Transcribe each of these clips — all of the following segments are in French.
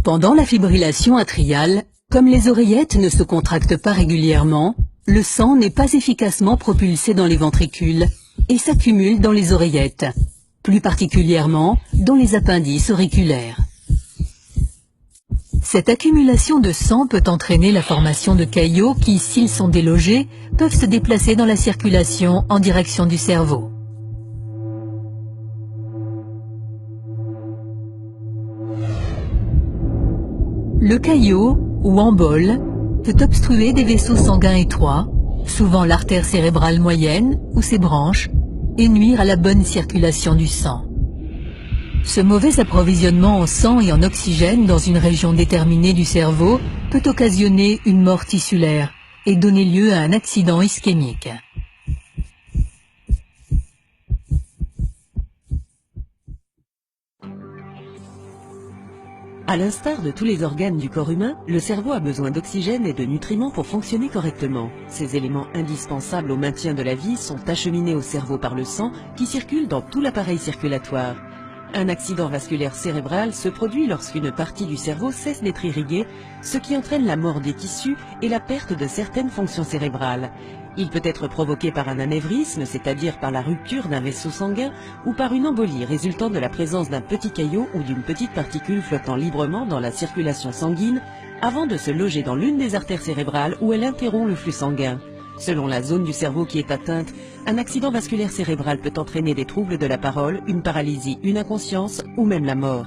Pendant la fibrillation atriale, comme les oreillettes ne se contractent pas régulièrement, le sang n'est pas efficacement propulsé dans les ventricules et s'accumule dans les oreillettes, plus particulièrement dans les appendices auriculaires. Cette accumulation de sang peut entraîner la formation de caillots qui, s'ils sont délogés, peuvent se déplacer dans la circulation en direction du cerveau. Le caillot, ou embole, peut obstruer des vaisseaux sanguins étroits, souvent l'artère cérébrale moyenne ou ses branches, et nuire à la bonne circulation du sang. Ce mauvais approvisionnement en sang et en oxygène dans une région déterminée du cerveau peut occasionner une mort tissulaire et donner lieu à un accident ischémique. À l'instar de tous les organes du corps humain, le cerveau a besoin d'oxygène et de nutriments pour fonctionner correctement. Ces éléments indispensables au maintien de la vie sont acheminés au cerveau par le sang qui circule dans tout l'appareil circulatoire. Un accident vasculaire cérébral se produit lorsqu'une partie du cerveau cesse d'être irriguée, ce qui entraîne la mort des tissus et la perte de certaines fonctions cérébrales. Il peut être provoqué par un anévrisme, c'est-à-dire par la rupture d'un vaisseau sanguin, ou par une embolie résultant de la présence d'un petit caillot ou d'une petite particule flottant librement dans la circulation sanguine avant de se loger dans l'une des artères cérébrales où elle interrompt le flux sanguin. Selon la zone du cerveau qui est atteinte, un accident vasculaire cérébral peut entraîner des troubles de la parole, une paralysie, une inconscience ou même la mort.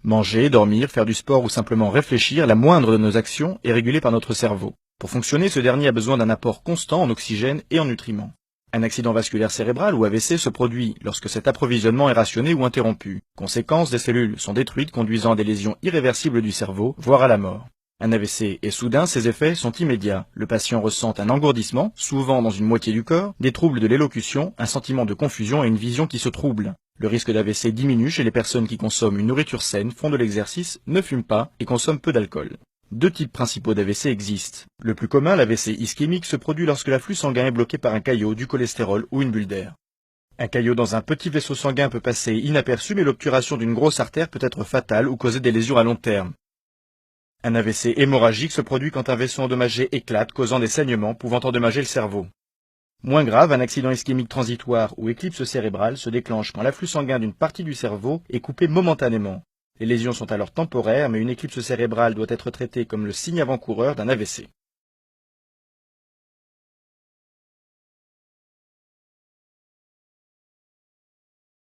Manger, dormir, faire du sport ou simplement réfléchir, la moindre de nos actions est régulée par notre cerveau. Pour fonctionner, ce dernier a besoin d'un apport constant en oxygène et en nutriments. Un accident vasculaire cérébral ou AVC se produit lorsque cet approvisionnement est rationné ou interrompu. Conséquence, des cellules sont détruites conduisant à des lésions irréversibles du cerveau, voire à la mort. Un AVC est soudain, ses effets sont immédiats. Le patient ressent un engourdissement, souvent dans une moitié du corps, des troubles de l'élocution, un sentiment de confusion et une vision qui se trouble. Le risque d'AVC diminue chez les personnes qui consomment une nourriture saine, font de l'exercice, ne fument pas et consomment peu d'alcool. Deux types principaux d'AVC existent. Le plus commun, l'AVC ischémique, se produit lorsque l'afflux sanguin est bloqué par un caillot, du cholestérol ou une bulle d'air. Un caillot dans un petit vaisseau sanguin peut passer inaperçu, mais l'obturation d'une grosse artère peut être fatale ou causer des lésions à long terme. Un AVC hémorragique se produit quand un vaisseau endommagé éclate, causant des saignements pouvant endommager le cerveau. Moins grave, un accident ischémique transitoire ou éclipse cérébrale se déclenche quand l'afflux sanguin d'une partie du cerveau est coupé momentanément. Les lésions sont alors temporaires, mais une éclipse cérébrale doit être traitée comme le signe avant-coureur d'un AVC.